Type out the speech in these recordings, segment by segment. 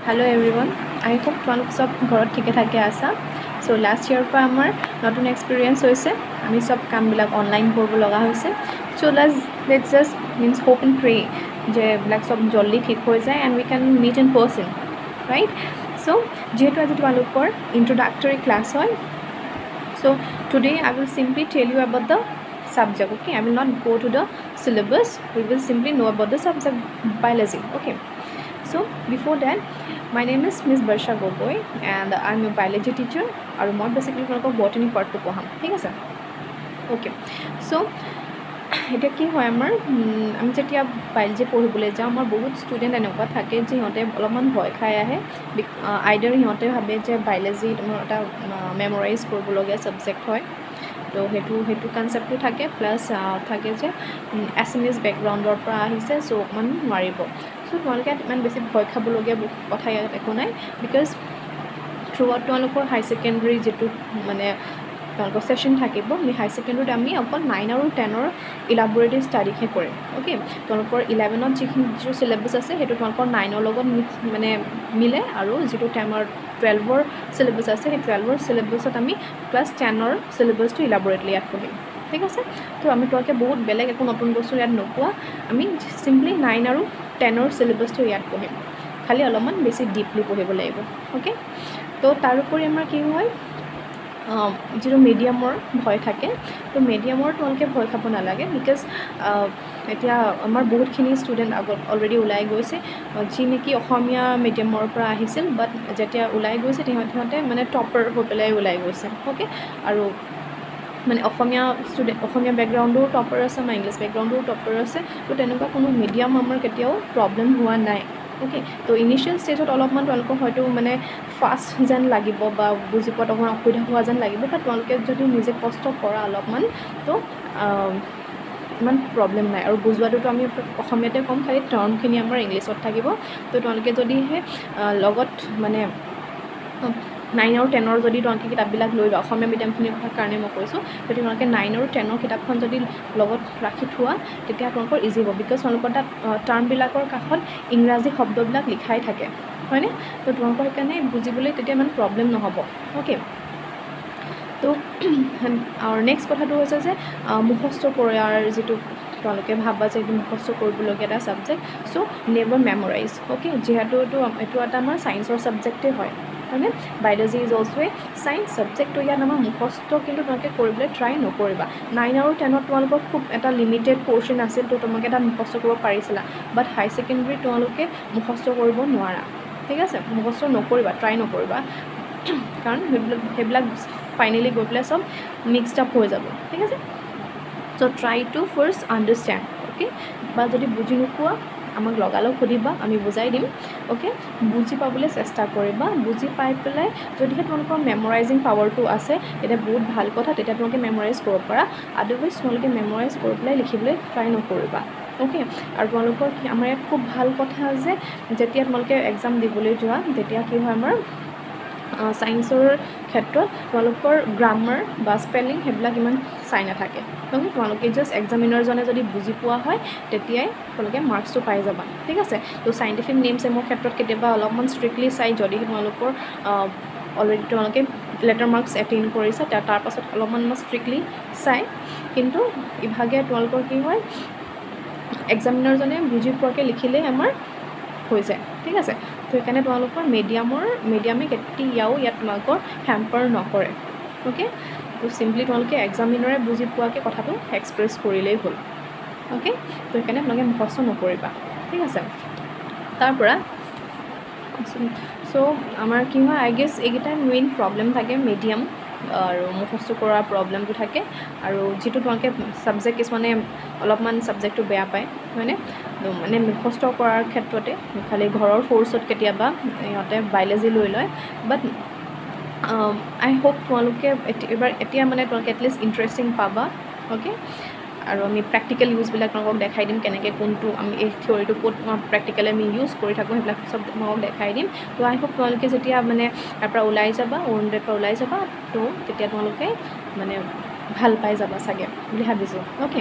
Hello everyone. I hope তোমালোক সব ঘৰত ঠিকে থাকে আছা. So last year পৰা আমাৰ নতুন এক্সপিৰিয়েঞ্চ হৈছে. আমি সব কামবিলাক অনলাইন কৰিব লগা হৈছে. So let's just means hope and pray যে এইবিলাক সব জলদি ঠিক হৈ যায় and we can meet in person, right? So যিহেতু আজি তোমালোকৰ introductory class হয়. So today I will simply tell you about the subject. Okay, I will not go to the syllabus. We will simply know about the subject biology. Okay. So before that, my name is Miss Barsha Gogoi and I'm a biology teacher. আৰু মই basically তোমালোকক বটানি পাৰ্টটো পঢ়াম, ঠিক আছে? Okay, চ' এতিয়া কি হয় আমাৰ আমি যেতিয়া বায়'লজি পঢ়িবলৈ যাওঁ আমাৰ বহুত ষ্টুডেণ্ট এনেকুৱা থাকে যে সিহঁতে অলপমান ভয় খাই আহে আইদাৰ সিহঁতে ভাবে যে বায়'লজি তোমাৰ এটা মেমৰাইজ কৰিবলগীয়া ছাবজেক্ট হয় তো সেইটো কনচেপ্টটো থাকে প্লাছ থাকে যে এছএমএছ বেকগ্ৰাউণ্ডৰ পৰা আহিছে চ' অকণমান নোৱাৰিব চ' তোমালোকে ইমান বেছি ভয় খাবলগীয়া কথা ইয়াত একো নাই বিকজ থ্ৰু আউট তোমালোকৰ হাই ছেকেণ্ডেৰী যিটো মানে তোমালোকৰ ছেশ্যন থাকিব আমি হাই ছেকেণ্ডেৰীত আমি অকল 9 আৰু 10ৰ ইলাবৰেটিভ ষ্টাডিহে কৰিম অ'কে তোমালোকৰ 11ত যিটো চিলেবাছ আছে সেইটো তোমালোকৰ 9ৰ লগত মানে মিলে আৰু যিটো 12ৰ চিলেবাছ আছে সেই 12ৰ চিলেবাছত আমি ক্লাছ 10ৰ চিলেবাছটো ইলাবৰেটলি ইয়াত পঢ়িম ঠিক আছে তো আমি তোমালোকে বহুত বেলেগ একো নতুন বস্তু ইয়াত নোপোৱা আমি চিম্পলি 9 আৰু 10ৰ চিলেবাছটো ইয়াত পঢ়িম খালি অলপমান বেছি ডিপলি পঢ়িব লাগিব অ'কে তো তাৰোপৰি আমাৰ কি হয় যিটো মিডিয়ামৰ ভয় থাকে তো মিডিয়ামৰ তোমালোকে ভয় খাব নালাগে বিকজ এতিয়া আমাৰ বহুতখিনি ষ্টুডেণ্ট আগত অলৰেডি ওলাই গৈছে যি নেকি অসমীয়া মিডিয়ামৰ পৰা আহিছিল বাট যেতিয়া ওলাই গৈছে সিহঁতে মানে টপাৰ হৈ পেলাই ওলাই গৈছে অ'কে আৰু মানে অসমীয়া ষ্টুডেণ্ট অসমীয়া বেকগ্ৰাউণ্ডৰো টপাৰ আছে আমাৰ ইংলিছ বেকগ্ৰাউণ্ডৰো টপাৰ আছে তো তেনেকুৱা কোনো মিডিয়াম আমাৰ কেতিয়াও প্ৰব্লেম হোৱা নাই অ'কে তো ইনিচিয়েল ষ্টেজত অলপমান তোমালোকৰ হয়তো মানে ফাষ্ট যেন লাগিব বা বুজি পোৱাত অকণমান অসুবিধা হোৱা যেন লাগিব বা তোমালোকে যদি নিজে কষ্ট কৰা অলপমান তো ইমান প্ৰব্লেম নাই আৰু বুজোৱাটোতো আমি অসমীয়াতে ক'ম খালি টাৰ্মখিনি আমাৰ ইংলিছত থাকিব তো তোমালোকে যদিহে লগত মানে 9 আৰু 10ৰ যদি তোমালোকে কিতাপবিলাক লৈ লোৱা অসমীয়া মিডিয়ামখিনিৰ কথা কাৰণে মই কৈছোঁ যদি তোমালোকে 9 আৰু 10ৰ কিতাপখন যদি লগত ৰাখি থোৱা তেতিয়া তোমালোকৰ ইজি হ'ব বিকজ তোমালোকৰ তাত টাৰ্মবিলাকৰ কাষত ইংৰাজী শব্দবিলাক লিখাই থাকে হয়নে তো তোমালোকৰ সেইকাৰণে বুজিবলৈ তেতিয়া ইমান প্ৰব্লেম নহ'ব অ'কে তো আৰু নেক্সট কথাটো হৈছে যে মুখস্থ কৰাৰ যিটো তোমালোকে ভাবা যে এইটো মুখস্থ কৰিবলগীয়া এটা ছাবজেক্ট চ' নেভাৰ মেমৰাইজ অ'কে যিহেতু এইটো এটা আমাৰ ছায়েন্সৰ ছাবজেক্টেই হয় হয়নে biology is also' A science ছাবজেক্টটো ইয়াত আমাৰ মুখস্থ কিন্তু তোমালোকে কৰিবলৈ ট্ৰাই নকৰিবা 9 আৰু 10ত তোমালোকৰ খুব এটা লিমিটেড পৰ্চন আছিল তো তোমালোকে তাত মুখস্থ কৰিব পাৰিছিলা বাট হাই ছেকেণ্ডেৰীত তোমালোকে মুখস্থ কৰিব নোৱাৰা ঠিক আছে মুখস্থ নকৰিবা ট্ৰাই নকৰিবা কাৰণ সেইবিলাক ফাইনেলি গৈ পেলাই চব মিক্সড আপ হৈ যাব ঠিক আছে so' try to first understand okay বা যদি বুজি নোপোৱা আমাক লগালগ সুধিবা আমি বুজাই দিম অ'কে বুজি পাবলৈ চেষ্টা কৰিবা বুজি পাই পেলাই যদিহে তোমালোকৰ মেমৰাইজিং পাৱাৰটো আছে তেতিয়া বহুত ভাল কথা তেতিয়া তোমালোকে মেমৰাইজ কৰিব পাৰা আদাৰৱাইজ তোমালোকে মেমৰাইজ কৰি পেলাই লিখিবলৈ ট্ৰাই নকৰিবা অ'কে আৰু তোমালোকৰ আমাৰ ইয়াত খুব ভাল কথা যে যেতিয়া তোমালোকে এক্সাম দিবলৈ যোৱা তেতিয়া কি হয় আমাৰ ছায়েন্সৰ ক্ষেত্ৰত তোমালোকৰ গ্ৰামাৰ বা স্পেলিং সেইবিলাক ইমান চাই নাথাকে তোমালোকে জাষ্ট এক্সামিনাৰজনে যদি বুজি পোৱা হয় তেতিয়াই তোমালোকে মাৰ্কছটো পাই যাবা ঠিক আছে তো চাইণ্টিফিক নেমছ এমৰ ক্ষেত্ৰত কেতিয়াবা অলপমান ষ্ট্ৰিক্টলি চাই যদিহে তোমালোকৰ অলৰেডি তোমালোকে লেটাৰ মাৰ্কছ এটেইন কৰিছে তাৰ পাছত অলপমান ষ্ট্ৰিক্টলি চাই কিন্তু ইভাগে তোমালোকৰ কি হয় এক্সামিনাৰজনে বুজি পোৱাকৈ লিখিলেই আমাৰ হৈ যায় ঠিক আছে তো সেইকাৰণে তোমালোকৰ মিডিয়ামে কেতিয়াও ইয়াত তোমালোকৰ হেম্পাৰ নকৰে অ'কে তো চিম্পলি তোমালোকে এক্সামিনাৰে বুজি পোৱাকৈ কথাটো এক্সপ্ৰেছ কৰিলেই হ'ল অ'কে তো সেইকাৰণে তোমালোকে মুখস্থ নকৰিবা ঠিক আছে তাৰপৰা চ' আমাৰ কি হয় আই গেছ এইকেইটাই মেইন প্ৰব্লেম থাকে মিডিয়াম আৰু মুখস্থ কৰাৰ প্ৰব্লেমটো থাকে আৰু যিটো তোমালোকে ছাবজেক্ট কিছুমানে অলপমান ছাবজেক্টটো বেয়া পায় হয়নে মানে মুখস্থ কৰাৰ ক্ষেত্ৰতে খালি ঘৰৰ ফ'ৰ্চত কেতিয়াবা সিহঁতে বায়'লজি লৈ লয় বাট আই হোপ তোমালোকে এতিয়া মানে তোমালোকে এটলিষ্ট ইণ্টাৰেষ্টিং পাবা অ'কে আৰু আমি প্ৰেক্টিকেল ইউজবিলাক তোমালোকক দেখাই দিম কেনেকৈ কোনটো আমি এই থিয়ৰিটো ক'ত প্ৰেক্টিকেলি আমি ইউজ কৰি থাকোঁ সেইবিলাক চব তোমালোকক দেখাই দিম তো আই হোপ তোমালোকে যেতিয়া মানে তাৰ পৰা ওলাই যাবা অৰুণোদয়ৰ পৰা ওলাই যাবা তো তেতিয়া তোমালোকে মানে ভাল পাই যাবা চাগে বুলি ভাবিছোঁ অ'কে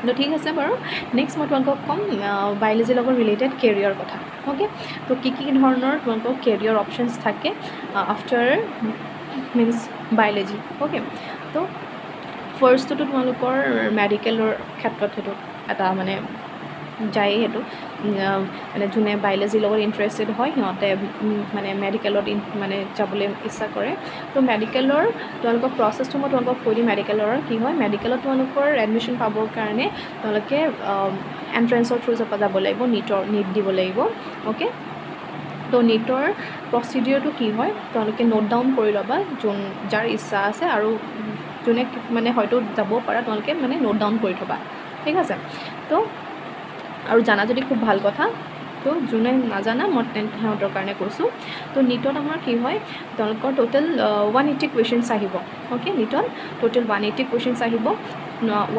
তো ঠিক আছে বাৰু নেক্সট মই তোমালোকক ক'ম বায়'লজিৰ লগত ৰিলেটেড কেৰিয়াৰ কথা অ'কে তো কি ধৰণৰ তোমালোকৰ কেৰিয়াৰ অপশ্যনছ থাকে আফটাৰ মিনছ বায়'লজি অ'কে তো ফাৰ্ষ্টটোতো তোমালোকৰ মেডিকেলৰ ক্ষেত্ৰত সেইটো এটা মানে যায় সেইটো মানে যোনে বায়'লজিৰ লগত ইণ্টাৰেষ্টেড হয় সিহঁতে মানে মেডিকেলত মানে যাবলৈ ইচ্ছা কৰে তো মেডিকেলৰ তোমালোকৰ প্ৰচেছটো মই তোমালোকক কৈ দিম মেডিকেলৰ কি হয় মেডিকেলত তোমালোকৰ এডমিশ্যন পাবৰ কাৰণে তোমালোকে এণ্ট্ৰেঞ্চৰ থ্ৰু যাব লাগিব নীট দিব লাগিব অ'কে তো নীটৰ প্ৰচিডিঅ'ৰটো কি হয় তোমালোকে নোট ডাউন কৰি ল'বা যাৰ ইচ্ছা আছে আৰু যোনে মানে হয়তো যাব পাৰা তোমালোকে মানে নোট ডাউন কৰি থ'বা ঠিক আছে তো আৰু জানা যদি খুব ভাল কথা তো যোনে নাজানা মই সিহঁতৰ কাৰণে কৈছোঁ তো নীটত আমাৰ কি হয় তেওঁলোকৰ টোটেল 180 কুৱেশ্যনছ আহিব অ'কে নীটত টোটেল 180 কুৱেশ্যনছ আহিব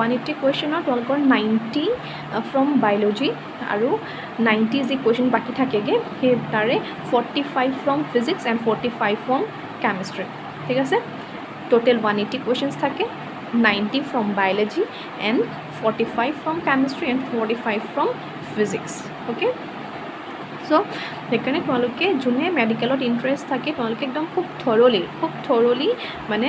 180 কুৱেশ্যনৰ তেওঁলোকৰ 90 ফ্ৰম বায়'লজি আৰু 90 যি কুৱেশ্যন বাকী থাকেগৈ সেই তাৰে 45 from physics and 45 from chemistry ঠিক আছে টোটেল 180 কুৱেশ্যনছ থাকে 90 from biology and 45 from chemistry and 45 from physics okay so' সেইকাৰণে তোমালোকে যোনে মেডিকেলত ইণ্টাৰেষ্ট থাকে তোমালোকে একদম খুব থৰলি মানে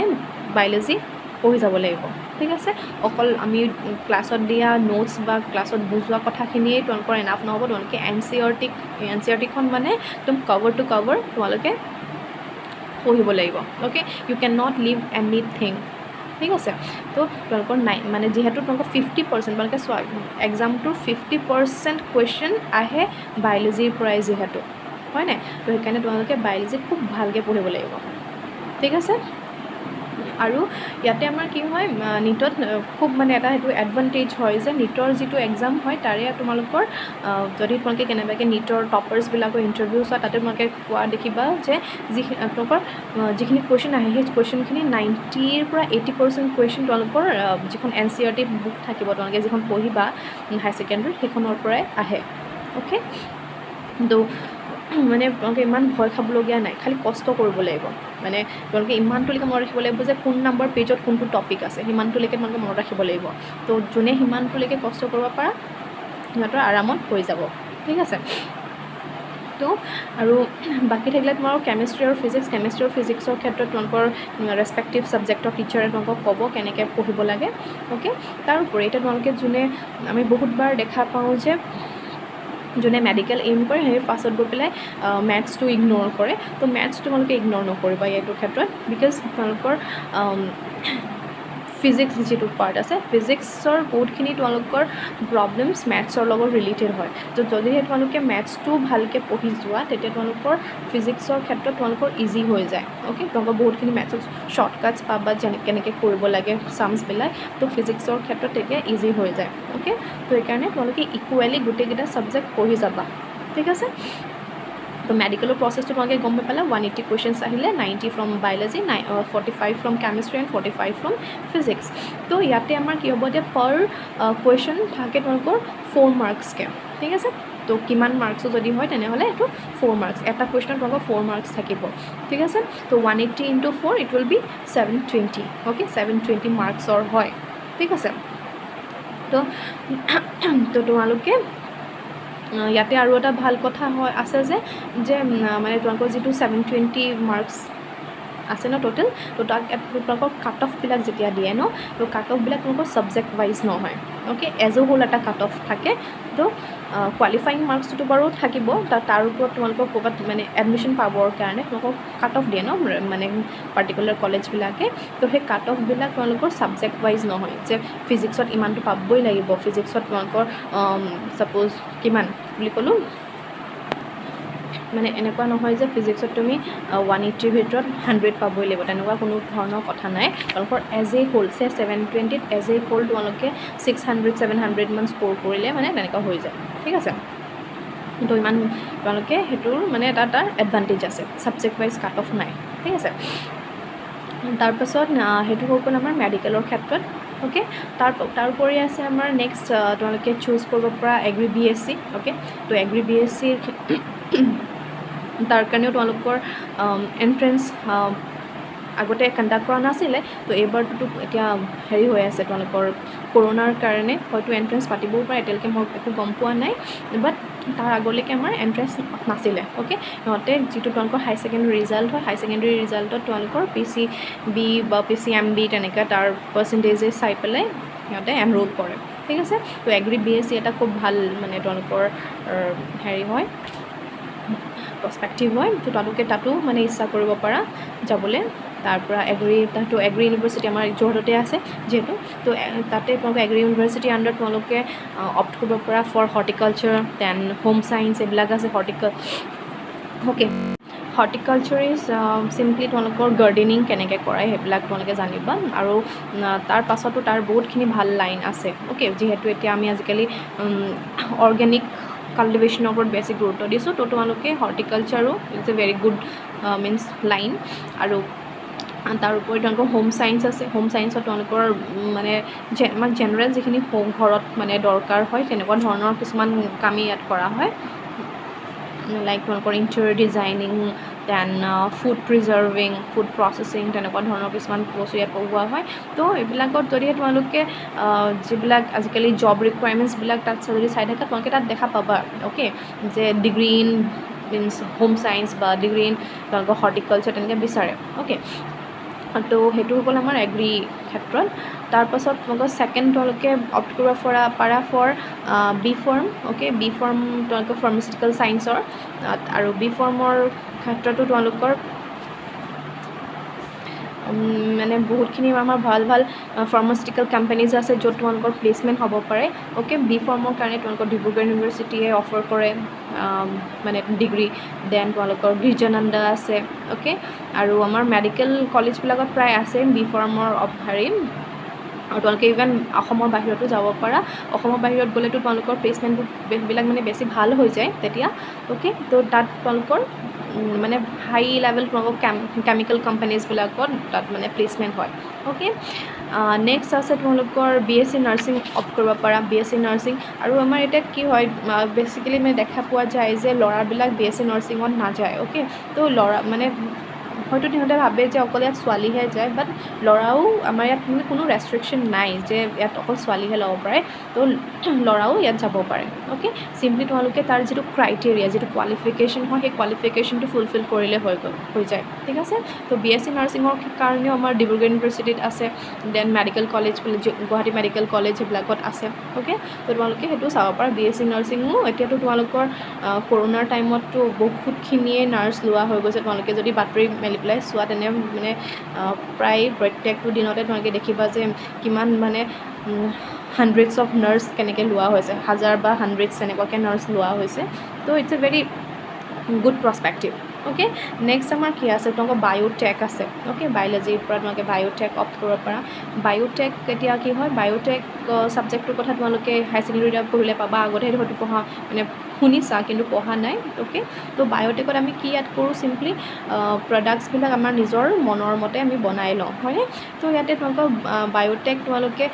বায়'লজি পঢ়ি যাব লাগিব ঠিক আছে অকল আমি ক্লাছত দিয়া নোটছ বা ক্লাছত বুজোৱা কথাখিনিয়েই তোমালোকৰ এনাফ নহ'ব তোমালোকে এন চি আৰ টিখন মানে একদম কভাৰ টু কভাৰ তোমালোকে পঢ়িব লাগিব okay you can not leave anything ঠিক আছে তো তোমালোকৰ মানে যিহেতু তোমালোকৰ 50% তোমালোকে চোৱা এক্সামটোৰ 50% কুৱেশ্যন আহে বায়'লজিৰ পৰাই যিহেতু হয় নাই তো সেইকাৰণে তোমালোকে বায়'লজি খুব ভালকৈ পঢ়িব লাগিব ঠিক আছে আৰু ইয়াতে আমাৰ কি হয় নীটত খুব মানে এটা সেইটো এডভান্টেজ হয় যে নীটৰ যিটো এক্সাম হয় তাৰে তোমালোকৰ যদি তোমালোকে কেনেবাকৈ নীটৰ টপাৰ্ছবিলাকৰ ইণ্টাৰভিউ চোৱা তাতে তোমালোকে কোৱা দেখিবা যে তোমালোকৰ যিখিনি কুৱেশ্যন আহে সেই কুৱেশ্যনখিনি 90ৰ পৰা 80% কুৱেশ্যন তোমালোকৰ যিখন NCERT বুক থাকিব তোমালোকে যিখন পঢ়িবা হায়াৰ ছেকেণ্ডেৰী সেইখনৰ পৰাই আহে অ'কে তো মানে তোমালোকে ইমান ভয় খাবলগীয়া নাই খালি কষ্ট কৰিব লাগিব মানে তোমালোকে ইমানটোলৈকে মনত ৰাখিব লাগিব যে কোন নম্বৰ পেজত কোনটো টপিক আছে সিমানটোলৈকে তোমালোকে মনত ৰাখিব লাগিব তো যোনে সিমানটোলৈকে কষ্ট কৰিব পাৰা সিহঁতৰ আৰামত হৈ যাব ঠিক আছে তো আৰু বাকী থাকিলে তোমালোকৰ কেমিষ্ট্ৰি আৰু ফিজিক্সৰ ক্ষেত্ৰত তোমালোকৰ ৰেচপেক্টিভ ছাবজেক্টৰ টিচাৰে তোমালোকক ক'ব কেনেকৈ পঢ়িব লাগে অ'কে তাৰোপৰি এতিয়া তোমালোকে যোনে আমি বহুতবাৰ দেখা পাওঁ যে যোনে মেডিকেল এইম কৰে সেই পাছত গৈ পেলাই মেথছটো ইগন'ৰ কৰে তো মেথছটো তোমালোকে ইগন'ৰ নকৰিবা এইটোৰ ক্ষেত্ৰত বিকজ তোমালোকৰ ফিজিক্স যিটো পাৰ্ট আছে ফিজিক্সৰ বহুতখিনি তোমালোকৰ প্ৰব্লেমছ মেথছৰ লগত ৰিলেটেড হয় তো যদিহে তোমালোকে মেথছটো ভালকৈ পঢ়ি যোৱা তেতিয়া তোমালোকৰ ফিজিক্সৰ ক্ষেত্ৰত তোমালোকৰ ইজি হৈ যায় অ'কে তোমালোকৰ বহুতখিনি মেথছত শ্বৰ্টকাটছ পাবা কেনেকৈ কৰিব লাগে ছামছবিলাক তো ফিজিক্সৰ ক্ষেত্ৰত তেতিয়া ইজি হৈ যায় অ'কে তো সেইকাৰণে তোমালোকে ইকুৱেলি গোটেইকেইটা ছাবজেক্ট পঢ়ি যাবা ঠিক আছে তো মেডিকেলৰ প্ৰচেছটো তোমালোকে গম পালা 180 কুৱেশ্যনছ আহিলে 90 from biology 45 from chemistry and 45 from physics তো ইয়াতে আমাৰ কি হ'ব এতিয়া পাৰ কুৱেশ্যন থাকে তোমালোকৰ 4 মাৰ্কছকৈ ঠিক আছে তো কিমান মাৰ্কছো যদি হয় তেনেহ'লে এইটো 4 মাৰ্কছ এটা কুৱেশ্যনত তোমালোকৰ 4 মাৰ্কছ থাকিব ঠিক আছে তো 180 × 4 ইট উইল বি 720 অ'কে 720 মাৰ্কছৰ হয় ঠিক আছে তো তোমালোকে ইয়াতে আৰু এটা ভাল কথা হয় আছে যে মানে তোমালোকৰ যিটো 720 মাৰ্কছ আছে ন টোটেল তো তাক তোমালোকৰ কাট অফবিলাক যেতিয়া দিয়ে ন তো কাট অফবিলাক তোমালোকৰ ছাবজেক্ট ৱাইজ নহয় অ'কে এজ এ হোল এটা কাট অফ থাকে তো কোৱালিফাইং মাৰ্কছটোতো বাৰু থাকিব তাৰ ওপৰত তোমালোকৰ ক'ৰবাত মানে এডমিশ্যন পাবৰ কাৰণে তোমালোকক কাট অফ দিয়ে ন মানে পাৰ্টিকুলাৰ কলেজবিলাকে তো সেই কাট অফবিলাক তোমালোকৰ ছাবজেক্ট ৱাইজ নহয় যে ফিজিক্সত ইমানটো পাবই লাগিব ফিজিক্সত তোমালোকৰ ছাপ'জ কিমান বুলি ক'লোঁ মানে এনেকুৱা নহয় যে ফিজিক্সত তুমি 180ৰ ভিতৰত 100 পাবই লাগিব তেনেকুৱা কোনো ধৰণৰ কথা নাই তোমালোকৰ এজ এ হোল 720ত এজ এ হোল তোমালোকে 600-700 মান স্ক'ৰ কৰিলে মানে তেনেকুৱা হৈ যায় ঠিক আছে তো ইমান তোমালোকে সেইটোৰ মানে এটা এডভান্টেজ আছে ছাবজেক্ট ৱাইজ কাট অফ নাই ঠিক আছে তাৰপাছত সেইটো হৈ গ'ল আমাৰ মেডিকেলৰ ক্ষেত্ৰত অ'কে তাৰোপৰি আছে আমাৰ নেক্সট তোমালোকে চুজ কৰিব পৰা এগ্ৰি BSc অ'কে তো এগ্ৰি BScৰ তাৰ কাৰণেও তোমালোকৰ এণ্ট্ৰেঞ্চ আগতে কণ্ডাক্ট কৰা নাছিলে তো এইবাৰটোতো এতিয়া হেৰি হৈ আছে তোমালোকৰ কৰোণাৰ কাৰণে হয়তো এণ্ট্ৰেঞ্চ পাতিবও পাৰে এতিয়ালৈকে মই একো গম পোৱা নাই বাট তাৰ আগলৈকে আমাৰ এণ্ট্ৰেঞ্চ নাছিলে অ'কে সিহঁতে যিটো তোমালোকৰ হাই ছেকেণ্ডেৰী ৰিজাল্ট হয় হাই ছেকেণ্ডেৰী ৰিজাল্টত তোমালোকৰ PCB বা PCMB তেনেকৈ তাৰ পাৰ্চেণ্টেজেছ চাই পেলাই সিহঁতে এনৰোল কৰে ঠিক আছে তো এগ্ৰি BSc এটা খুব ভাল মানে তোমালোকৰ হেৰি হয় প্ৰস্পেক্টিভ হয় তো তোমালোকে তাতো মানে ইচ্ছা কৰিব পাৰা যাবলৈ তাৰপৰা তাতো এগ্ৰি ইউনিভাৰ্চিটি আমাৰ যোৰহাটতে আছে যিহেতু তো তাতে তোমালোকে এগ্ৰি ইউনিভাৰ্চিটিৰ আণ্ডাৰত তোমালোকে অপ্ট কৰিব পৰা for horticulture then home science এইবিলাক আছে অ'কে হৰ্টিকালচাৰ ইজ চিম্পলি তোমালোকৰ গাৰ্ডেনিং কেনেকৈ কৰে সেইবিলাক তোমালোকে জানিবা আৰু তাৰ পাছতো তাৰ বহুতখিনি ভাল লাইন আছে অ'কে যিহেতু এতিয়া আমি আজিকালি অৰ্গেনিক কাল্টিভেশ্যনৰ ওপৰত বেছি গুৰুত্ব দিছোঁ তো তোমালোকে হৰ্টিকালচাৰো is a very good means line আৰু তাৰ উপৰি তোমালোকৰ হোম চায়েন্স আছে হোম চায়েন্সত তোমালোকৰ মানে আমাক জেনেৰেল যিখিনি ঘৰত মানে দৰকাৰ হয় তেনেকুৱা ধৰণৰ কিছুমান কাম ইয়াত কৰা হয় লাইক তোমালোকৰ interior designing then food preserving food processing তেনেকুৱা ধৰণৰ কিছুমান বস্তু ইয়াত পঢ়োৱা হয় তো এইবিলাকত যদিহে তোমালোকে যিবিলাক আজিকালি জব ৰিকুৱাৰমেণ্টছবিলাক তাত যদি চাই থাকা তোমালোকে তাত দেখা পাবা অ'কে যে degree in means home science বা ডিগ্ৰী ইন তোমালোকৰ হৰ্টিকালচাৰ তেনেকৈ বিচাৰে অ'কে তো সেইটো হ'ল আমাৰ এগ্ৰি ক্ষেত্ৰত তাৰপাছত তোমালোকৰ ছেকেণ্ড তোমালোকে অপ্ট কৰিব পাৰা for B pharm okay B pharm তোমালোকৰ ফাৰ্মাচিউটিকেল চায়েন্সৰ আৰু বি ফাৰ্মৰ ক্ষেত্ৰতো তোমালোকৰ মানে বহুতখিনি আমাৰ ভাল ফাৰ্মাচিউটিকেল কোম্পানীজ আছে য'ত তোমালোকৰ প্লেচমেণ্ট হ'ব পাৰে অ'কে বি ফাৰ্মৰ কাৰণে তোমালোকৰ ডিব্ৰুগড় ইউনিভাৰ্চিটিয়ে অফাৰ কৰে মানে ডিগ্ৰী দেন তোমালোকৰ গিৰ্জানন্দ আছে অ'কে আৰু আমাৰ মেডিকেল কলেজবিলাকত প্ৰায় আছে বি ফাৰ্মৰ হেৰি আৰু তোমালোকে ইভেন অসমৰ বাহিৰতো যাব পাৰা অসমৰ বাহিৰত গ'লেতো তোমালোকৰ প্লেচমেণ্টবিলাক মানে বেছি ভাল হৈ যায় তেতিয়া অ'কে তো তাত তোমালোকৰ মানে হাই লেভেল তোমালোকৰ কেমিকেল কোম্পানীজবিলাকত তাত মানে প্লেচমেণ্ট হয় অ'কে নেক্সট আছে তোমালোকৰ BSc নাৰ্ছিং অপ্ট কৰিব পাৰা BSc নাৰ্ছিং আৰু আমাৰ এতিয়া কি হয় বেচিকেলি মানে দেখা পোৱা যায় যে ল'ৰাবিলাক BSc নাৰ্ছিঙত নাযায় অ'কে তো ল'ৰা মানে হয়তো সিহঁতে ভাবে যে অকল ইয়াত ছোৱালীহে যায় বাট ল'ৰাও আমাৰ ইয়াত মানে কোনো ৰেষ্ট্ৰিকশ্যন নাই যে ইয়াত অকল ছোৱালীহে ল'ব পাৰে তো ল'ৰাও ইয়াত যাব পাৰে অ'কে চিম্পলি তোমালোকে তাৰ যিটো ক্ৰাইটেৰিয়া যিটো কোৱালিফিকেশ্যন হয় সেই কোৱালিফিকেশ্যনটো ফুলফিল কৰিলে হৈ যায় ঠিক আছে তো BSc নাৰ্ছিঙৰ কাৰণেও আমাৰ ডিব্ৰুগড় ইউনিভাৰ্চিটিত আছে then medical college Guwahati medical college সেইবিলাকত আছে অ'কে তো তোমালোকে সেইটো চাব পাৰা BSc নাৰ্ছিঙো এতিয়াতো তোমালোকৰ কৰোণাৰ টাইমততো বহুতখিনিয়ে নাৰ্ছ লোৱা হৈ গৈছে তোমালোকে যদি বাতৰি মেলি পেলাই চোৱা তেনে মানে প্ৰায় প্ৰত্যেকটো দিনতে তোমালোকে দেখিবা যে কিমান মানে হাণ্ড্ৰেডছ অফ নাৰ্ছ কেনেকৈ লোৱা হৈছে হাজাৰ বা হাণ্ড্ৰেডছ এনেকুৱাকৈ নাৰ্ছ লোৱা হৈছে তো it's a very good prospective okay next আমাৰ কি আছে তোমালোকৰ বায়'টেক আছে অ'কে বায়'লজিৰ পৰা তোমালোকে বায়'টেক অপ্ট কৰিব পাৰা বায়'টেক এতিয়া কি হয় বায়'টেক ছাবজেক্টটোৰ কথা তোমালোকে হাই ছেকেণ্ডেৰী পঢ়িলে পাবা আগতে হয়তো পঢ়া মানে শুনিছা কিন্তু পঢ়া নাই অ'কে তো বায়'টেকত আমি কি ইয়াত কৰোঁ চিম্পলি প্ৰডাক্টছবিলাক আমাৰ নিজৰ মনৰ মতে আমি বনাই লওঁ হয়নে তো ইয়াতে তোমালোকৰ বায়'টেক তোমালোকে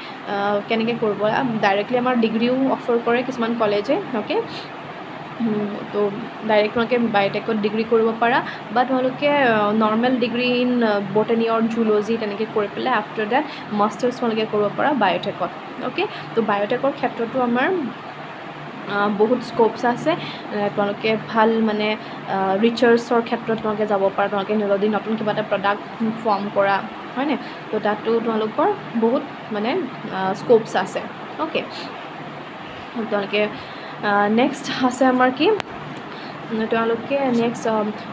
কেনেকৈ কৰিব ডাইৰেক্টলি আমাৰ ডিগ্ৰীও অফাৰ কৰে কিছুমান কলেজে অ'কে তো ডাইৰেক্ট তোমালোকে বায়'টেকত ডিগ্ৰী কৰিব পাৰা বা তোমালোকে normal degree in botany or zoology তেনেকৈ কৰি পেলাই আফটাৰ ডেট মাষ্টাৰ্ছ তোমালোকে কৰিব পাৰা বায়'টেকত অ'কে তো বায়'টেকৰ ক্ষেত্ৰতো আমাৰ বহুত স্ক'পছ আছে তোমালোকে ভাল মানে ৰিচাৰ্চৰ ক্ষেত্ৰত তোমালোকে যাব পাৰা তোমালোকে যদি নতুন কিবা এটা প্ৰডাক্ট ফৰ্ম কৰা হয়নে তো তাতো তোমালোকৰ বহুত মানে স্ক'পছ আছে অ'কে তোমালোকে নেক্সট আছে আমাৰ কি তোমালোকে নেক্সট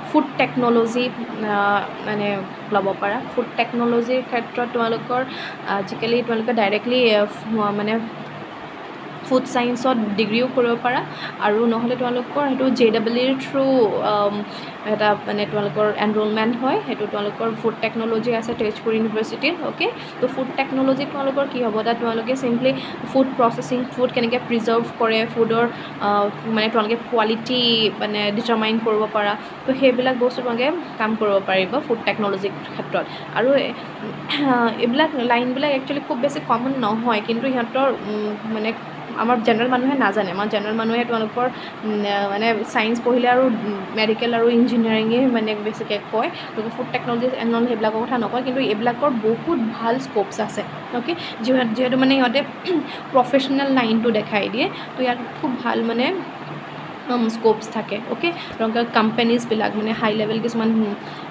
ফুড টেকন'লজি মানে ল'ব পাৰা ফুড টেকন'লজিৰ ক্ষেত্ৰত তোমালোকৰ আজিকালি তোমালোকে ডাইৰেক্টলি মানে ফুড চায়েন্সত ডিগ্ৰীও কৰিব পাৰা আৰু নহ'লে তোমালোকৰ সেইটো JEEৰ থ্ৰু এটা মানে তোমালোকৰ এনৰলমেণ্ট হয় সেইটো তোমালোকৰ ফুড টেকন'লজি আছে তেজপুৰ ইউনিভাৰ্চিটিত অ'কে তো ফুড টেকন'লজি তোমালোকৰ কি হ'ব তাত তোমালোকে চিম্পলি ফুড প্ৰচেছিং ফুড কেনেকৈ প্ৰিজাৰ্ভ কৰে ফুডৰ মানে তোমালোকে কোৱালিটি মানে ডিটাৰমাইন কৰিব পাৰা তো সেইবিলাক বস্তু তোমালোকে কাম কৰিব পাৰিব ফুড টেকন'লজিৰ ক্ষেত্ৰত আৰু এইবিলাক লাইনবিলাক একচুৱেলি খুব বেছি কমন নহয় কিন্তু সিহঁতৰ মানে আমাৰ জেনেৰেল মানুহে নাজানে, আমাৰ জেনেৰেল মানুহে তোমালোকৰ মানে ছায়েন্স পঢ়িলে আৰু মেডিকেল আৰু ইঞ্জিনিয়াৰিঙে মানে বেছিকৈ কয়, গতিকে ফুড টেকন'লজি এণ্ড অল সেইবিলাকৰ কথা নকয়, কিন্তু এইবিলাকৰ বহুত ভাল স্ক'পছ আছে। অ'কে, যিহেতু মানে সিহঁতে প্ৰফেশ্যনেল লাইনটো দেখাই দিয়ে, তো ইয়াত খুব ভাল মানে স্ক'পছ থাকে। অ'কে, তোমালোকৰ কোম্পেনীজবিলাক মানে হাই লেভেল কিছুমান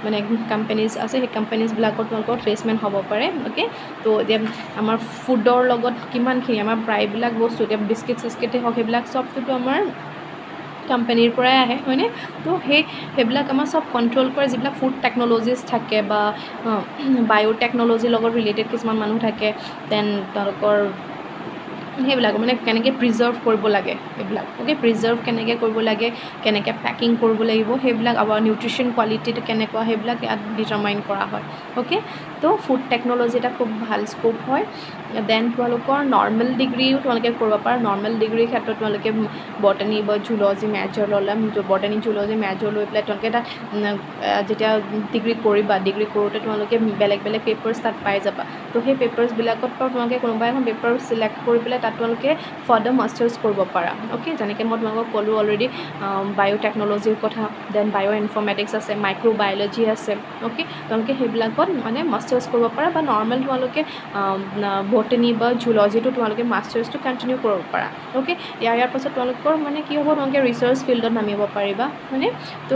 মানে কোম্পেনীজ আছে, সেই কোম্পেনীজবিলাকত তোমালোকৰ প্লেচমেণ্ট হ'ব পাৰে। অ'কে, তো এতিয়া আমাৰ ফুডৰ লগত কিমানখিনি আমাৰ প্ৰায়বিলাক বস্তু, এতিয়া বিস্কিট চিস্কিটেই হওক, সেইবিলাক চবটোতো আমাৰ কোম্পেনীৰ পৰাই আহে, হয়নে? তো সেইবিলাক আমাৰ চব কণ্ট্ৰল কৰে যিবিলাক ফুড টেকন'লজিষ্ট থাকে বা বায়'টেকন'লজিৰ লগত ৰিলেটেড কিছুমান মানুহ থাকে, দেন তেওঁলোকৰ সেইবিলাক মানে কেনেকৈ প্ৰিজাৰ্ভ কৰিব লাগে এইবিলাক। অ'কে, প্ৰিজাৰ্ভ কেনেকৈ কৰিব লাগে, কেনেকৈ পেকিং কৰিব লাগিব, সেইবিলাক আমাৰ নিউট্ৰিশ্যন কোৱালিটিটো কেনেকুৱা, সেইবিলাক ইয়াত ডিটাৰমাইন কৰা হয়। অ'কে, তো ফুড টেকন'লজি এটা খুব ভাল স্ক'প হয়। দেন তোমালোকৰ নৰ্মেল ডিগ্ৰীও তোমালোকে কৰিব পাৰা। নৰ্মেল ডিগ্ৰীৰ ক্ষেত্ৰত তোমালোকে বটানী বা জুলজি মেজৰ ল'লা, বটানী জুলজি মেজৰ লৈ পেলাই তোমালোকে তাত যেতিয়া ডিগ্ৰী কৰিবা, ডিগ্ৰী কৰোঁতে তোমালোকে বেলেগ বেলেগ পেপাৰ্ছ তাত পাই যাবা। তো সেই পেপাৰ্ছবিলাকত পৰা তোমালোকে কোনোবা এখন পেপাৰ চিলেক্ট কৰি পেলাই তাত তোমালোকে ফাৰ্ডাৰ মাষ্টাৰ্ছ কৰিব পাৰা। অ'কে, যেনেকৈ মই তোমালোকক ক'লোঁ অলৰেডি বায়'টেকন'লজিৰ কথা, দেন বায়' ইনফৰ্মেটিক্স আছে, মাইক্ৰ'বায়'লজি আছে। অ'কে, তোমালোকে সেইবিলাকত মানে মাষ্টাৰ্ছ কৰিব পাৰা, বা নৰ্মেল তোমালোকে বটানী বা জুলজিটো তোমালোকে মাষ্টাৰ্ছটো কণ্টিনিউ কৰিব পাৰা। অ'কে, ইয়াৰ পাছত তোমালোকৰ মানে কি হ'ব, তোমালোকে ৰিচাৰ্চ ফিল্ডত নামিব পাৰিবা, মানে তো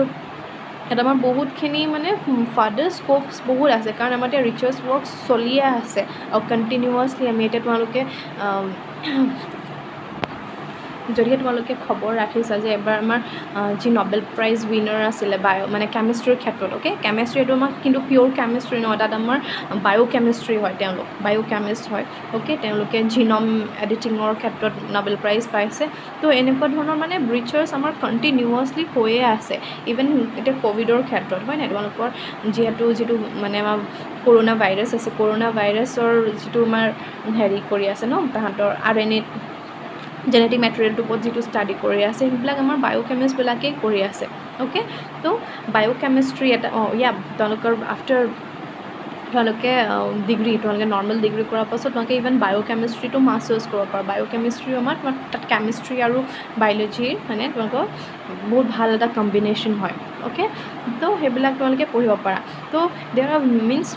ইয়াত আমাৰ বহুতখিনি মানে ফাৰ্ডাৰ স্ক'পছ বহুত আছে, কাৰণ আমাৰ এতিয়া ৰিচাৰ্চ ৱৰ্ক চলিয়ে আছে আৰু কণ্টিনিউৱাছলি আমি এতিয়া তোমালোকে যদিহে তোমালোকে খবৰ ৰাখিছা যে এবাৰ আমাৰ যি নবেল প্ৰাইজ উইনাৰ আছিলে মানে কেমিষ্ট্ৰিৰ ক্ষেত্ৰত। অ'কে, কেমিষ্ট্ৰি এইটো আমাক কিন্তু পিয়'ৰ কেমিষ্ট্ৰি নহয়, তাত আমাৰ বায়'কেমিষ্ট্ৰি হয়, তেওঁলোক বায়'কেমিষ্ট হয়। অ'কে, তেওঁলোকে জিন'ম এডিটিঙৰ ক্ষেত্ৰত নবেল প্ৰাইজ পাইছে। তো এনেকুৱা ধৰণৰ মানে ৰিচাৰ্চ আমাৰ কণ্টিনিউৱাছলি হৈয়ে আছে, ইভেন এতিয়া ক'ভিডৰ ক্ষেত্ৰত, হয় নাই? তোমালোকৰ যিটো মানে আমাৰ কৰোণা ভাইৰাছ আছে, কৰোণা ভাইৰাছৰ যিটো আমাৰ হেৰি কৰি আছে ন, তাহাঁতৰ RNA জেনেটিক মেটেৰিয়েলটোৰ ওপৰত যিটো ষ্টাডি কৰি আছে, সেইবিলাক আমাৰ বায়'কেমিষ্টবিলাকেই কৰি আছে। অ'কে, তো বায়'কেমিষ্ট্ৰি এটা তেওঁলোকৰ আফটাৰ তোমালোকে তোমালোকে নৰ্মেল ডিগ্ৰী কৰাৰ পাছত তোমালোকে ইভেন বায়'কেমিষ্ট্ৰিটো মাষ্টাৰ্ছ কৰিব পাৰা। বায়'কেমিষ্ট্ৰিও আমাৰ তাত কেমিষ্ট্ৰি আৰু বায়'লজিৰ মানে তোমালোকৰ বহুত ভাল এটা কম্বিনেশ্যন হয়। অ'কে, তো সেইবিলাক তোমালোকে পঢ়িব পাৰা। তো দেৰ আৰ মিনছ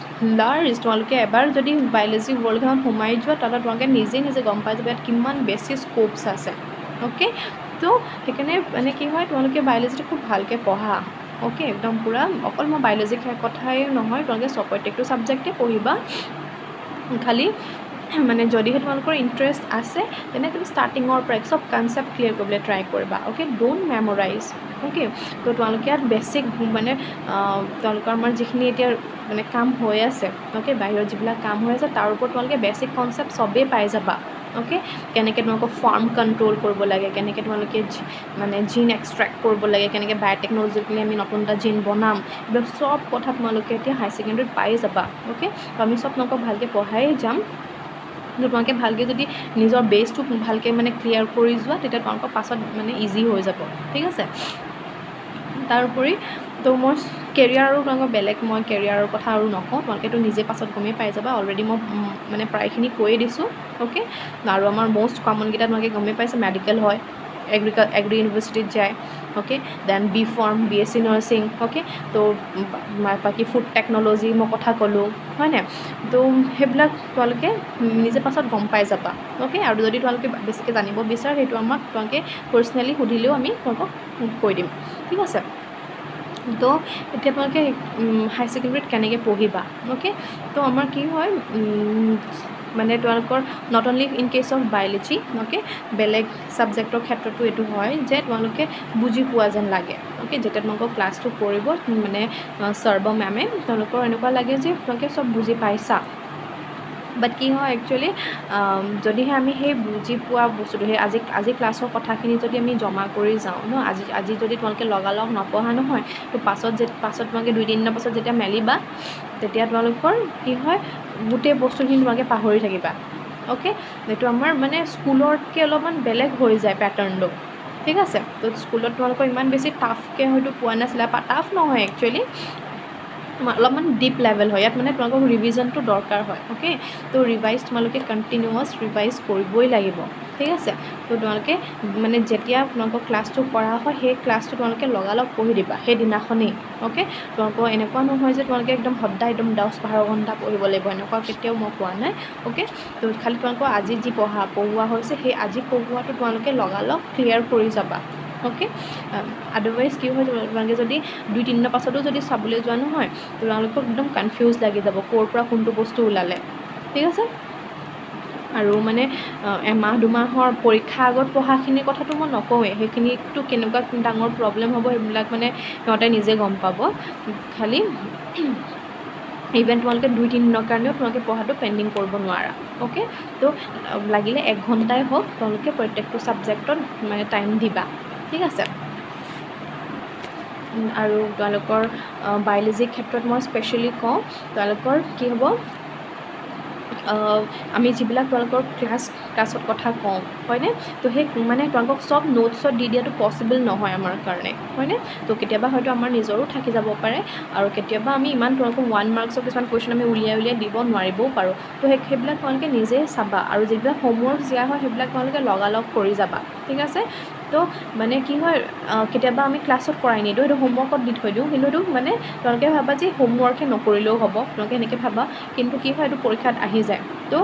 লাৰ্জ, তোমালোকে এবাৰ যদি বায়'লজি ৱৰ্ল্ডখনত সোমাই যোৱা, তাত তোমালোকে নিজে গম পাই যাবা ইয়াত কিমান বেছি স্ক'পছ আছে। অ'কে, তো সেইকাৰণে মানে কি হয়, তোমালোকে বায়'লজিটো খুব ভালকৈ পঢ়া। অ'কে, একদম পূৰা অকল মই বায়'লজি কথাই নহয়, তোমালোকে প্ৰত্যেকটো ছাবজেক্টেই পঢ়িবা। খালি মানে যদিহে তোমালোকৰ ইণ্টাৰেষ্ট আছে, তেনে তুমি ষ্টাৰ্টিঙৰ পৰাই চব কনচেপ্ট ক্লিয়াৰ কৰিবলৈ ট্ৰাই কৰিবা। Okay, don't memorise. অ'কে, তো তোমালোকে ইয়াত বেছিক মানে তেওঁলোকৰ আমাৰ যিখিনি এতিয়া মানে কাম হৈ আছে, অ'কে, বাহিৰত যিবিলাক কাম হৈ আছে তাৰ ওপৰত তোমালোকে বেছিক কনচেপ্ট চবেই পাই যাবা। অ'কে, কেনেকৈ তোমালোকক ফাৰ্ম কণ্ট্ৰল কৰিব লাগে, কেনেকৈ তোমালোকে মানে জিন এক্সট্ৰেক্ট কৰিব লাগে, কেনেকৈ বায়'টেকন'লজিকেলি আমি নতুন এটা জিন বনাম, এইবিলাক চব কথা তোমালোকে এতিয়া হাই ছেকেণ্ডেৰীত পাই যাবা। অ'কে, তো আমি চব তোমালোকক ভালকৈ পঢ়াই যাম। কিন্তু তোমালোকে ভালকৈ যদি নিজৰ বেছটো ভালকৈ মানে ক্লিয়াৰ কৰি যোৱা, তেতিয়া তোমালোকৰ পাছত মানে ইজি হৈ যাব। ঠিক আছে, তাৰোপৰি তো মই কেৰিয়াৰ আৰু তোমালোকৰ বেলেগ মই কেৰিয়াৰৰ কথা আৰু নকওঁ, তোমালোকেতো নিজে পাছত গমেই পাই যাবা। অলৰেডি মই মানে প্ৰায়খিনি কৈয়ে দিছোঁ। অ'কে, আৰু আমাৰ মষ্ট কমনকেইটা তোমালোকে গমেই পাইছে, মেডিকেল হয়, এগ্ৰি ইউনিভাৰ্চিটিত যায়। Okay, then B.Pharm, BSc nursing. Okay, তো বাকী ফুড টেকন'লজি মই কথা ক'লোঁ, হয় নাই? তো সেইবিলাক তোমালোকে নিজে পাছত গম পাই যাবা। অ'কে, আৰু যদি তোমালোকে বেছিকৈ জানিব বিচাৰা, সেইটো আমাক তোমালোকে পাৰ্চনেলি সুধিলেও আমি তোমালোকক কৈ দিম। ঠিক আছে, তো এতিয়া তোমালোকে হাই ছেকেণ্ডেৰীত কেনেকৈ পঢ়িবা। অ'কে, তো আমাৰ কি হয়, মানে তোমালোকৰ not only in case of biology, okay, বেলেগ ছাবজেক্টৰ ক্ষেত্ৰতো এইটো হয় যে তোমালোকে বুজি পোৱা যেন লাগে। অ'কে, যেতিয়া তোমালোকৰ ক্লাছটো কৰিব মানে ছাৰ বা মেমে, তেওঁলোকৰ এনেকুৱা লাগে যে তোমালোকে চব বুজি পাইছা। বাট কি হয় একচুৱেলি, যদিহে আমি সেই বুজি পোৱা বস্তুটো, সেই আজি ক্লাছৰ কথাখিনি যদি আমি জমা কৰি যাওঁ ন, আজি যদি তোমালোকে লগালগ নপঢ়া নহয়, তো পাছত তোমালোকে 2-3 দিনৰ পাছত যেতিয়া মেলিবা, তেতিয়া তোমালোকৰ কি হয়, গোটেই বস্তুখিনি তোমালোকে পাহৰি থাকিবা। অ'কে, এইটো আমাৰ মানে স্কুলতকৈ অলপমান বেলেগ হৈ যায় পেটাৰ্ণটো। ঠিক আছে, তো স্কুলত তোমালোকৰ ইমান বেছি টাফকৈ হয়তো পোৱা নাছিলে, টাফ নহয় একচুৱেলি, অলপমান ডিপ লেভেল হয়, ইয়াত মানে তোমালোকক ৰিভিজনটো দৰকাৰ হয়। অ'কে, তো ৰিভাইজ তোমালোকে কণ্টিনিউৱাছ ৰিভাইজ কৰিবই লাগিব, ঠিক আছে। তো তোমালোকে মানে যেতিয়া তোমালোকৰ ক্লাছটো কৰা হয় সেই ক্লাছটো তোমালোকে লগালগ পঢ়ি দিবা সেইদিনাখনেই। অ'কে, তোমালোকৰ এনেকুৱা নহয় যে তোমালোকে একদম সদায় একদম 10-12 ঘণ্টা পঢ়িব লাগিব, এনেকুৱা কেতিয়াও মই কোৱা নাই। অ'কে, তো খালি তোমালোকৰ আজি যি পঢ়োৱা হৈছে সেই আজি পঢ়োৱাটো তোমালোকে লগালগ ক্লিয়াৰ কৰি যাবা। অ'কে, আদাৰৱাইজ কি হয়, তোমালোকে যদি 2-3 দিনৰ পাছতো যদি চাবলৈ যোৱা নহয়, তোমালোকক একদম কনফিউজ লাগি যাব ক'ৰ পৰা কোনটো বস্তু ওলালে, ঠিক আছে। আৰু মানে এমাহ 2 মাহৰ পৰীক্ষা আগত পঢ়াখিনিৰ কথাটো মই নকওঁৱেই, সেইখিনিতো কেনেকুৱা ডাঙৰ প্ৰব্লেম হ'ব সেইবিলাক মানে সিহঁতে নিজে গম পাব। খালি ইভেন তোমালোকে 2-3 দিনৰ কাৰণেও তোমালোকে পঢ়াটো পেণ্ডিং কৰিব নোৱাৰা। অ'কে, তো লাগিলে 1 ঘণ্টাই হওক তোমালোকে প্ৰত্যেকটো ছাবজেক্টত মানে টাইম দিবা, ঠিক আছে। আৰু তোমালোকৰ বায়'লজিৰ ক্ষেত্ৰত মই স্পেচিয়েলি কওঁ, তোমালোকৰ কি হ'ব, আমি যিবিলাক তোমালোকৰ ক্লাছত কথা কওঁ হয়নে, তো সেই মানে তোমালোকক চব নোটছত দি দিয়াটো পচিবল নহয় আমাৰ কাৰণে, হয়নে। তো কেতিয়াবা হয়তো আমাৰ নিজৰো থাকি যাব পাৰে, আৰু কেতিয়াবা আমি ইমান তোমালোকক 1 মাৰ্কছৰ কিছুমান কুৱেশ্যন আমি উলিয়াই দিব নোৱাৰিবও পাৰোঁ। তো সেইবিলাক তোমালোকে নিজেই চাবা, আৰু যিবিলাক হোমৱৰ্ক দিয়া হয় সেইবিলাক তোমালোকে লগালগ কৰি যাবা, ঠিক আছে। তো মানে কি হয়, কেতিয়াবা আমি ক্লাছত কৰাই নিদিওঁ, সেইটো হোমৱৰ্কত দি থৈ দিওঁ, কিন্তু সেইটো মানে তোমালোকে ভাবা যে হোমৱৰ্কে নকৰিলেও হ'ব, তোমালোকে এনেকৈ ভাবা, কিন্তু কি হয় এইটো পৰীক্ষাত আহি যায়। তো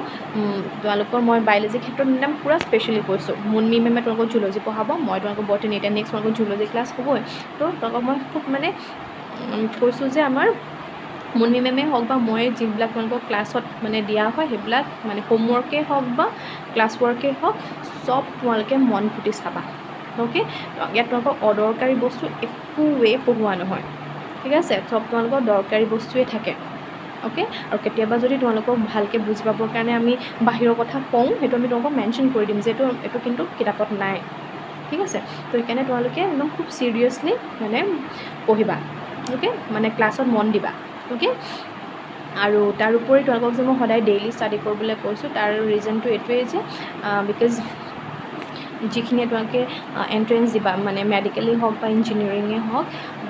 তোমালোকৰ মই বায়'লজিৰ ক্ষেত্ৰত একদম পূৰা স্পেচিয়েলি কৈছোঁ, মুনমি মেমে তোমালোকক জুলজি পঢ়াব, মই তোমালোকক বটানী, এতিয়া নেক্সট তোমালোকৰ জুলজি ক্লাছ হ'বই। তো তোমালোকক মই খুব মানে কৈছোঁ যে আমাৰ মুনমি মেমেই হওক বা মই যিবিলাক তোমালোকক ক্লাছত মানে দিয়া হয় সেইবিলাক মানে হোমৱৰ্কেই হওক বা ক্লাছ ৱৰ্কেই হওক চব তোমালোকে মন পুতি চাবা। অ'কে, ইয়াত তোমালোকৰ অদৰকাৰী বস্তু একোৱেই পঢ়োৱা নহয়, ঠিক আছে। চব তোমালোকৰ দৰকাৰী বস্তুৱেই থাকে। অ'কে, আৰু কেতিয়াবা যদি তোমালোকক ভালকৈ বুজি পাবৰ কাৰণে আমি বাহিৰৰ কথা কওঁ, সেইটো আমি তোমালোকক মেনশ্যন কৰি দিম যে এইটো কিন্তু কিতাপত নাই, ঠিক আছে। তো সেইকাৰণে তোমালোকে একদম খুব ছিৰিয়াছলি মানে পঢ়িবা। অ'কে, মানে ক্লাছত মন দিবা। অ'কে, আৰু তাৰোপৰি তোমালোকক যে মই সদায় ডেইলি ষ্টাডি কৰিবলৈ কৈছোঁ, তাৰ ৰিজনটো এইটোৱেই যে বিকজ যিখিনিয়ে তোমালোকে এণ্ট্ৰেঞ্চ দিবা, মানে মেডিকেলেই হওক বা ইঞ্জিনিয়াৰিঙেই হওক,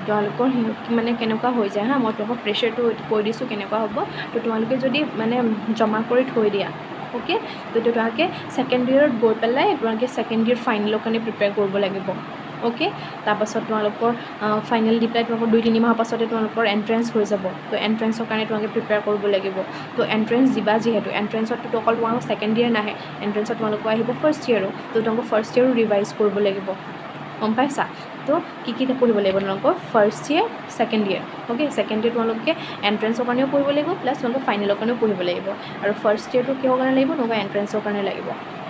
তোমালোকৰ মানে কেনেকুৱা হৈ যায় হা, মই তোমালোকক প্ৰেছাৰটো কৈ দিছোঁ কেনেকুৱা হ'ব। তো তোমালোকে যদি মানে জমা কৰি থৈ দিয়া, অ'কে, তো তোমালোকে ছেকেণ্ড ইয়েৰত গৈ পেলাই তোমালোকে ছেকেণ্ড ইয়েৰ ফাইনেলৰ কাৰণে প্ৰিপেয়াৰ কৰিব লাগিব। অ'কে, তাৰপাছত তোমালোকৰ ফাইনেল দি পেলাই তোমালোকৰ 2-3 মাহৰ পাছতে তোমালোকৰ এণ্ট্ৰেঞ্চ হৈ যাব। তো এণ্ট্ৰেঞ্চৰ কাৰণে তোমালোকে প্ৰিপেয়াৰ কৰিব লাগিব। তো এণ্ট্ৰেঞ্চ দিবা যিহেতু, এণ্ট্ৰেঞ্চততো অকল তোমালোকৰ ছেকেণ্ড ইয়েৰ নাহে, এণ্ট্ৰেঞ্চত তোমালোকৰ আহিব ফাৰ্ষ্ট ইয়েৰো। তো তোমালোকৰ ফাৰ্ষ্ট ইয়েৰো ৰিভাইজ কৰিব লাগিব, গম পাইছা। তো কি পঢ়িব লাগিব তোমালোকৰ first year, second year. Okay, second year তোমালোকে এণ্ট্ৰেঞ্চৰ কাৰণেও পঢ়িব লাগিব, প্লাছ তোমালোকৰ ফাইনেলৰ কাৰণেও পঢ়িব লাগিব। আৰু ফাৰ্ষ্ট ইয়েৰটো কিহৰ কাৰণে লাগিব, তোমালোকৰ এণ্ট্ৰেঞ্চৰ কাৰণে লাগিব,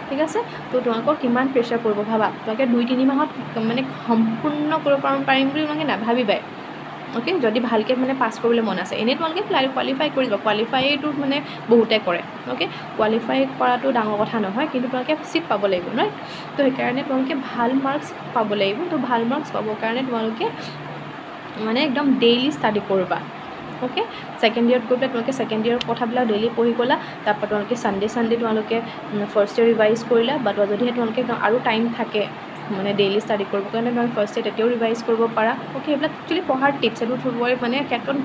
ঠিক আছে। তো তোমালোকৰ কিমান প্ৰেছাৰ পৰিব ভাবা, তোমালোকে 2-3 মাহত মানে সম্পূৰ্ণ কৰিব পাৰিম বুলি তোমালোকে নাভাবিবাই। অ'কে, যদি ভালকৈ মানে পাছ কৰিবলৈ মন আছে, এনেই তোমালোকে কোৱালিফাই কৰি দিব, কোৱালিফাইটো মানে বহুতে কৰে। অ'কে, কোৱালিফাই কৰাটো ডাঙৰ কথা নহয়, কিন্তু তোমালোকে ছিট পাব লাগিব নহয়। তো সেইকাৰণে তোমালোকে ভাল মাৰ্কছ পাব লাগিব। তো ভাল মাৰ্কছ পাবৰ কাৰণে তোমালোকে মানে একদম ডেইলি ষ্টাডি কৰিবা। অ'কে, ছেকেণ্ড ইয়েৰত গৈ পেলাই তোমালোকে ছেকেণ্ড ইয়েৰৰ কথাবিলাক ডেইলি পঢ়ি গ'লা, তাৰপৰা তোমালোকে ছানডে তোমালোকে ফাৰ্ষ্ট ইয়েৰ ৰিভাইজ কৰিলা, বা যদিহে তোমালোকে আৰু টাইম থাকে মানে ডেইলি ষ্টাডি কৰিবৰ কাৰণে, তোমালোকে ফাৰ্ষ্ট ইয়েৰ তেতিয়াও ৰিভাইজ কৰিব পাৰা। অ'কে, এইবিলাক একচুৱেলি পঢ়াৰ টিপছ, সেইটো চবৰে মানে ক্ষেত্ৰত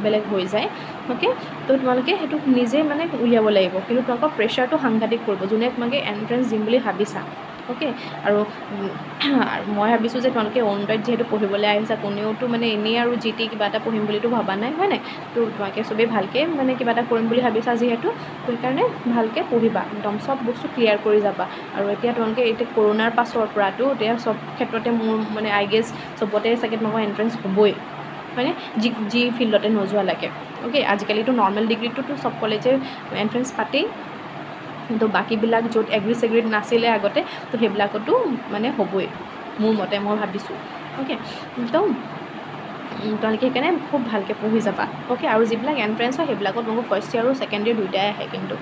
বেলেগ হৈ যায়। অ'কে, তো তোমালোকে সেইটো নিজে মানে উলিয়াব লাগিব, কিন্তু তোমালোকৰ প্ৰেছাৰটো সাংঘাতিক পৰিব যোনে তোমালোকে এণ্ট্ৰেঞ্চ দিম বুলি ভাবিছা। অ'কে, আৰু মই ভাবিছোঁ যে তোমালোকে অৰুণোদয়ত যিহেতু পঢ়িবলৈ আহিছা, কোনেওতো মানে এনেই আৰু যি টি কিবা এটা পঢ়িম বুলিতো ভবা নাই, হয় নাই। তো তোমালোকে চবেই ভালকৈ মানে কিবা এটা কৰিম বুলি ভাবিছা যিহেতু, তো সেইকাৰণে ভালকৈ পঢ়িবা, একদম চব বস্তু ক্লিয়াৰ কৰি যাবা। আৰু এতিয়া তোমালোকে কৰোণাৰ পাছৰ পৰাতো এতিয়া চব ক্ষেত্ৰতে মোৰ মানে আই গেছ চবতে চাগে তোমালোকৰ এণ্ট্ৰেঞ্চ হ'বই, হয়নে, যি ফিল্ডতে নোযোৱালৈকে। অ'কে, আজিকালিতো নৰ্মেল ডিগ্ৰীটোতো চব কলেজে এণ্ট্ৰেঞ্চ পাতেই, তো বাকীবিলাক য'ত এগ্ৰি নাছিলে আগতে, তো সেইবিলাকতো মানে হ'বই মোৰ মতে, মই ভাবিছোঁ। অ'কে, তো তোমালোকে সেইকাৰণে খুব ভালকৈ পঢ়ি যাবা। অ'কে, আৰু যিবিলাক এণ্ট্ৰেঞ্চ হয় সেইবিলাকত তোমালোকৰ ফাৰ্ষ্ট ইয়েৰ আৰু ছেকেণ্ড ইয়েৰ দুয়োটাই আহে কিন্তু,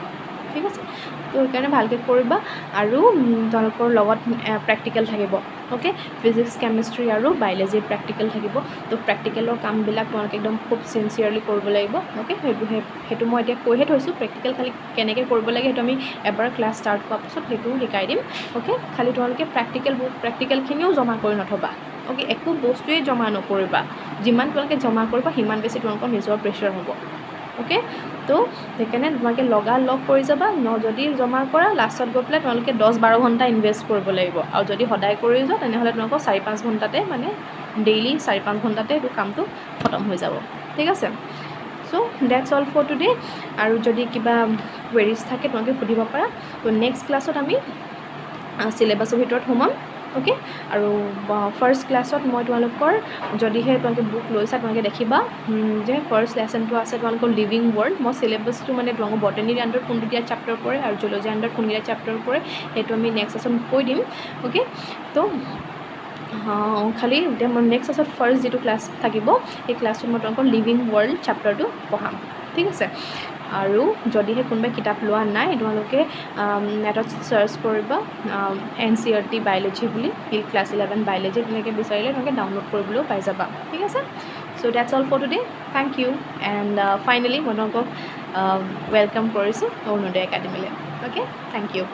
ঠিক আছে। তো সেইকাৰণে ভালকৈ কৰিবা, আৰু তোমালোকৰ লগত প্ৰেক্টিকেল থাকিব। অ'কে, ফিজিক্স, কেমেষ্ট্ৰি আৰু বায়'লজিৰ প্ৰেক্টিকেল থাকিব। তো প্ৰেক্টিকেলৰ কামবিলাক তোমালোকে একদম খুব চিনচিয়াৰলি কৰিব লাগিব। অ'কে, সেইটো মই এতিয়া কৈহে থৈছোঁ, প্ৰেক্টিকেল খালি কেনেকৈ কৰিব লাগে সেইটো আমি এবাৰ ক্লাছ ষ্টাৰ্ট হোৱাৰ পাছত সেইটোও শিকাই দিম। অ'কে, খালি তোমালোকে প্ৰেক্টিকেলখিনিও জমা কৰি নথবা। অ'কে, একো বস্তুৱেই জমা নকৰিবা, যিমান তোমালোকে জমা কৰিবা সিমান বেছি তোমালোকৰ নিজৰ প্ৰেছাৰ হ'ব। অ'কে, তো সেইকাৰণে তোমালোকে লগালগ কৰি যাবা, যদি জমা কৰা লাষ্টত গৈ পেলাই তোমালোকে 10-12 ঘণ্টা ইনভেষ্ট কৰিব লাগিব, আৰু যদি সদায় কৰি যোৱা তেনেহ'লে তোমালোকৰ 4-5 ঘণ্টাতে মানে ডেইলি 4-5 ঘণ্টাতে এইটো কামটো খতম হৈ যাব। ঠিক আছে, so' that's all for today. আৰু যদি কিবা কুৱেৰিজ থাকে তোমালোকে সুধিব পাৰা। তো নেক্সট ক্লাছত আমি চিলেবাছৰ ভিতৰত সোমাম। অ'কে, আৰু ফাৰ্ষ্ট ক্লাছত মই তোমালোকৰ, যদিহে তোমালোকে বুক লৈছা তোমালোকে দেখিবা যে ফাৰ্ষ্ট লেচনটো আছে তোমালোকৰ লিভিং ৱৰ্ল্ড। মই চিলেবাছটো মানে তোমালোকৰ বটানীৰ আণ্ডাৰত কোনকেইটা চেপ্টাৰ পৰে আৰু জুলজিৰ আণ্ডাৰত কোনকেইটা চেপ্টাৰ পৰে সেইটো আমি নেক্সট লেচন কৈ দিম। অ'কে, তো খালি এতিয়া মই নেক্সট ক্লাছত ফাৰ্ষ্ট যিটো ক্লাছ থাকিব সেই ক্লাছটোত মই তোমালোকৰ লিভিং ৱৰ্ল্ড চেপ্টাৰটো পঢ়াম। ঠিক আছে, আৰু যদিহে কোনোবাই কিতাপ লোৱা নাই তোমালোকে নেটত চাৰ্চ কৰিবা NCERT বায়'লজি বুলি, ক্লাছ 11 বায়'লজি তেনেকৈ বিচাৰিলে তোমালোকে ডাউনলোড কৰিবলৈও পাই যাবা। ঠিক আছে, so' that's all for today, thank you. And finally মই তোমালোকক ৱেলকাম কৰিছোঁ অৰুণোদয় একাডেমীলৈ। Okay, thank U.